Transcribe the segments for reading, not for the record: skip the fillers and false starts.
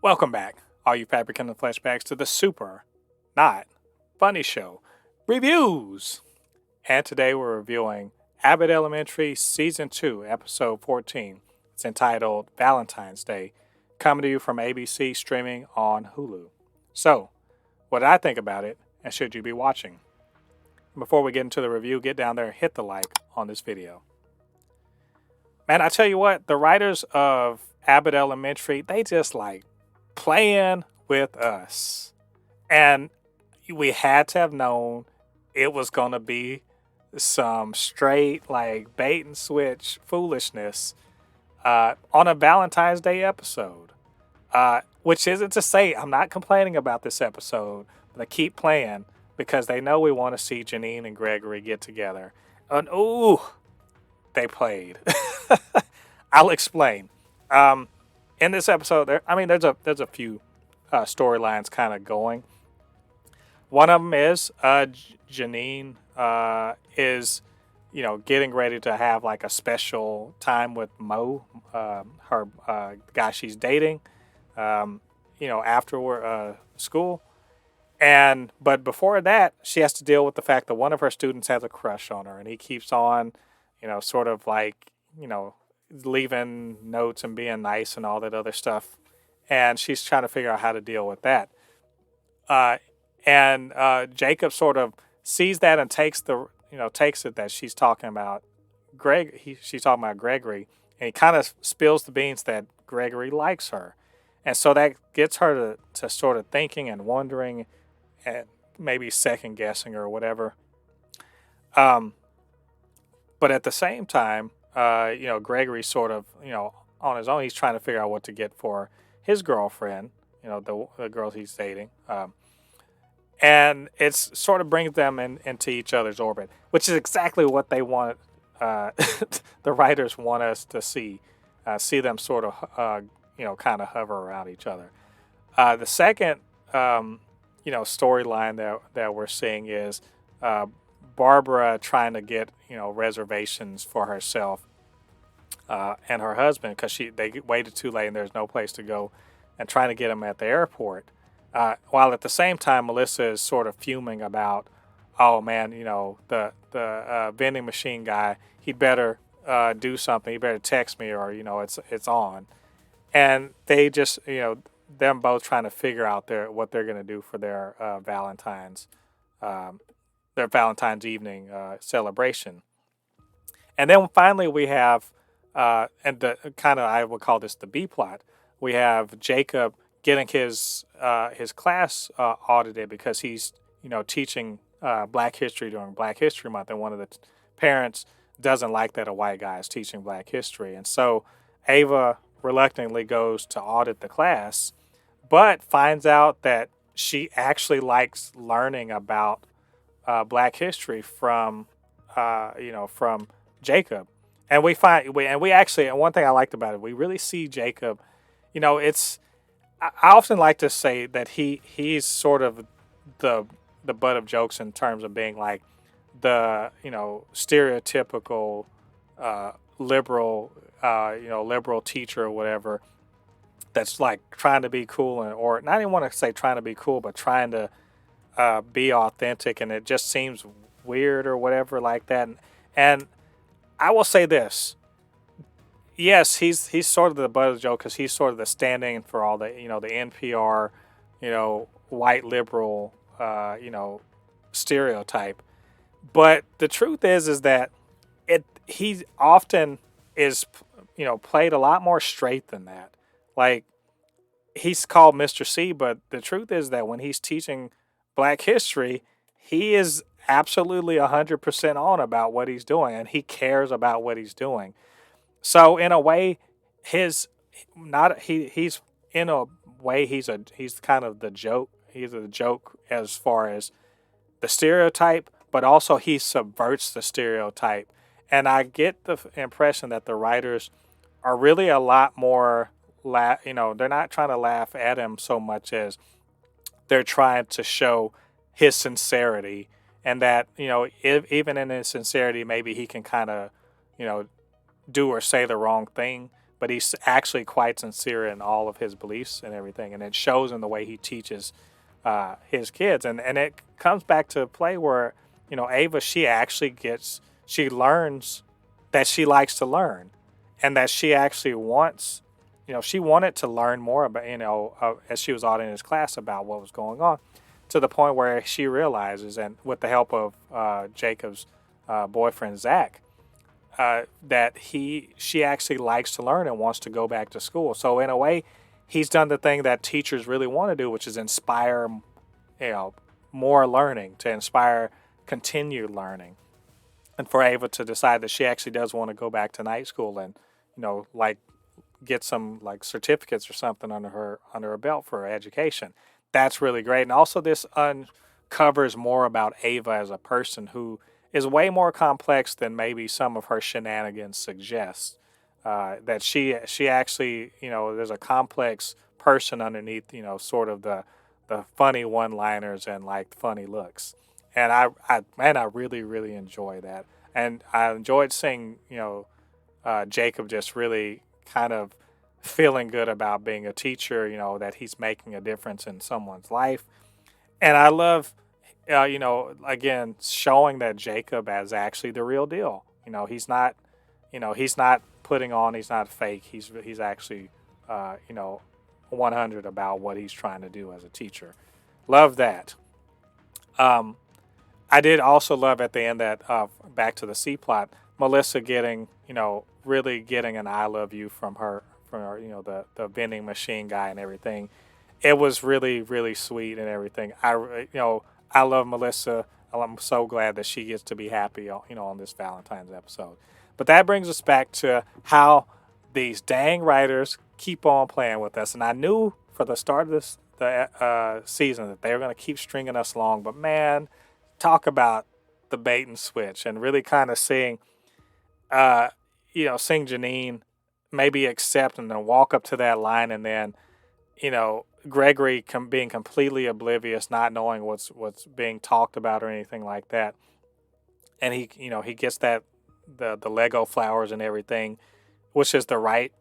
Welcome back, all you Fabricans and Fleshbags, to the super, not funny show reviews. And today we're reviewing Abbott Elementary Season 2, Episode 14. It's entitled Valentine's Day, coming to you from ABC, streaming on Hulu. So, what did I think about it, and should you be watching? Before we get into the review, get down there and hit the like on this video. Man, I tell you what, the writers of Abbott Elementary, they just playing with us. And we had to have known it was going to be some straight bait and switch foolishness on a Valentine's Day episode. Which isn't to say I'm not complaining about this episode, but they keep playing because they know we want to see Janine and Gregory get together. And ooh, they played. I'll explain. In this episode, there's a few storylines kind of going. One of them is Janine is, getting ready to have a special time with Mo, her guy she's dating, after school. But before that, she has to deal with the fact that one of her students has a crush on her, and he keeps on, leaving notes and being nice and all that other stuff. And she's trying to figure out how to deal with that. Jacob sort of sees that and takes it that she's talking about she's talking about Gregory, and he kind of spills the beans that Gregory likes her. And so that gets her to sort of thinking and wondering and maybe second guessing or whatever. But at the same time, Gregory sort of, on his own, he's trying to figure out what to get for his girlfriend, the girl he's dating. And it's sort of brings them into each other's orbit, which is exactly what they want. The writers want us to see them sort of, kind of hover around each other. The second, storyline that we're seeing is Barbara trying to get, reservations for herself and her husband because they waited too late and there's no place to go, and trying to get them at the airport. While at the same time, Melissa is sort of fuming about, oh man, the vending machine guy, he'd better do something. He better text me or, it's on. And they just, them both trying to figure out what they're going to do for their Valentine's evening celebration. And then finally we have, and the kind of, I would call this the B plot. We have Jacob getting his class audited because he's, teaching Black History during Black History Month, and one of the parents doesn't like that a white guy is teaching Black History. And so Ava reluctantly goes to audit the class, but finds out that she actually likes learning about Black history from Jacob. And we actually, and one thing I liked about it, we really see Jacob, I often like to say that he's sort of the butt of jokes in terms of being the, stereotypical liberal, liberal teacher or whatever that's trying to be cool, or not even want to say trying to be cool, but trying to be authentic, and it just seems weird or whatever like that. And I will say this. Yes, he's sort of the butt of the joke because he's sort of the stand-in for all the, the NPR, white liberal, stereotype. But the truth is that he often is, played a lot more straight than that. He's called Mr. C, but the truth is that when he's teaching Black history, he is absolutely 100% on about what he's doing, and he cares about what he's doing. So in a way, he's kind of the joke. He's a joke as far as the stereotype, but also he subverts the stereotype. And I get the impression that the writers are really a lot more, they're not trying to laugh at him so much as they're trying to show his sincerity, and that, even in his sincerity, maybe he can kind of, do or say the wrong thing, but he's actually quite sincere in all of his beliefs and everything, and it shows in the way he teaches his kids, and it comes back to play where Ava, she learns that she likes to learn, and that she actually wants, she wanted to learn more about, as she was auditing his class about what was going on, to the point where she realizes, and with the help of Jacob's boyfriend Zach, that she actually likes to learn and wants to go back to school. So in a way, he's done the thing that teachers really want to do, which is inspire, more learning, to inspire continued learning. And for Ava to decide that she actually does want to go back to night school and, like get some like certificates or something under her belt for her education. That's really great. And also this uncovers more about Ava as a person, who is way more complex than maybe some of her shenanigans suggest. That she actually, there's a complex person underneath, sort of the funny one-liners and like funny looks. And I really, really enjoy that. And I enjoyed seeing, Jacob just really kind of feeling good about being a teacher, that he's making a difference in someone's life. And I love, again, showing that Jacob as actually the real deal. He's not, he's not putting on, he's not fake. He's actually, 100 about what he's trying to do as a teacher. Love that. I did also love at the end that, back to the C plot, Melissa getting, really getting an I love you from her, the vending machine guy and everything. It was really, really sweet and everything. I love Melissa. I'm so glad that she gets to be happy, on this Valentine's episode. But that brings us back to how these dang writers keep on playing with us. And I knew for the start of the season that they were going to keep stringing us along. But man, talk about the bait and switch, and really kind of seeing Janine maybe accept and then walk up to that line, and then, Gregory being completely oblivious, not knowing what's being talked about or anything like that. And he gets that the Lego flowers and everything, which is the right,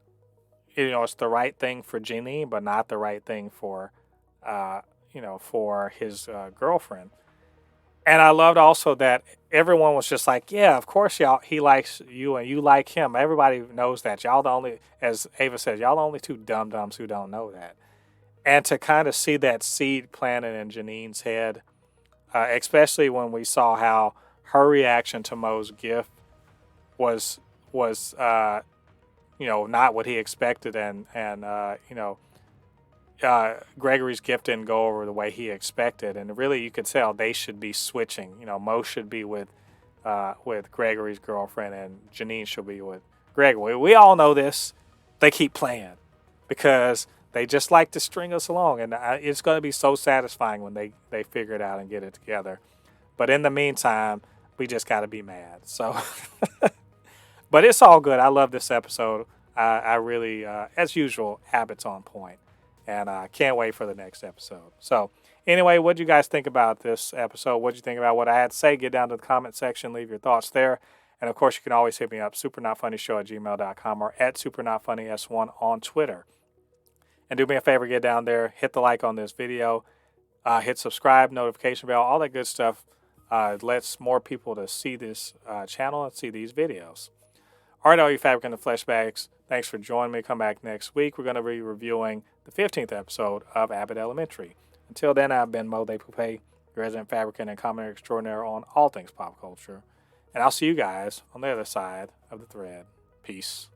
it's the right thing for Janine, but not the right thing for, for his girlfriend. And I loved also that everyone was just like, yeah, of course, y'all, he likes you and you like him. Everybody knows that. Y'all the only, as Ava says, y'all the only two dum-dums who don't know that. And to kind of see that seed planted in Janine's head, especially when we saw how her reaction to Mo's gift was not what he expected, and Gregory's gift didn't go over the way he expected, and really you could tell they should be switching. Mo should be with Gregory's girlfriend, and Janine should be with Gregory. We all know this. They keep playing because they just like to string us along, and it's going to be so satisfying when they figure it out and get it together. But in the meantime, we just got to be mad. So, but it's all good. I love this episode. I really, as usual, Abbott's on point. And I can't wait for the next episode. So anyway, what do you guys think about this episode? What do you think about what I had to say? Get down to the comment section. Leave your thoughts there. And, of course, you can always hit me up, supernotfunnyshow@gmail.com or at supernotfunnys1 on Twitter. And do me a favor, get down there, hit the like on this video, hit subscribe, notification bell, all that good stuff. Lets more people to see this channel and see these videos. All right, all you Fabricans and Fleshbags, thanks for joining me. Come back next week. We're going to be reviewing the 15th episode of Abbott Elementary. Until then, I've been Mo De Poupée, resident fabricant and commentator extraordinaire on all things pop culture. And I'll see you guys on the other side of the thread. Peace.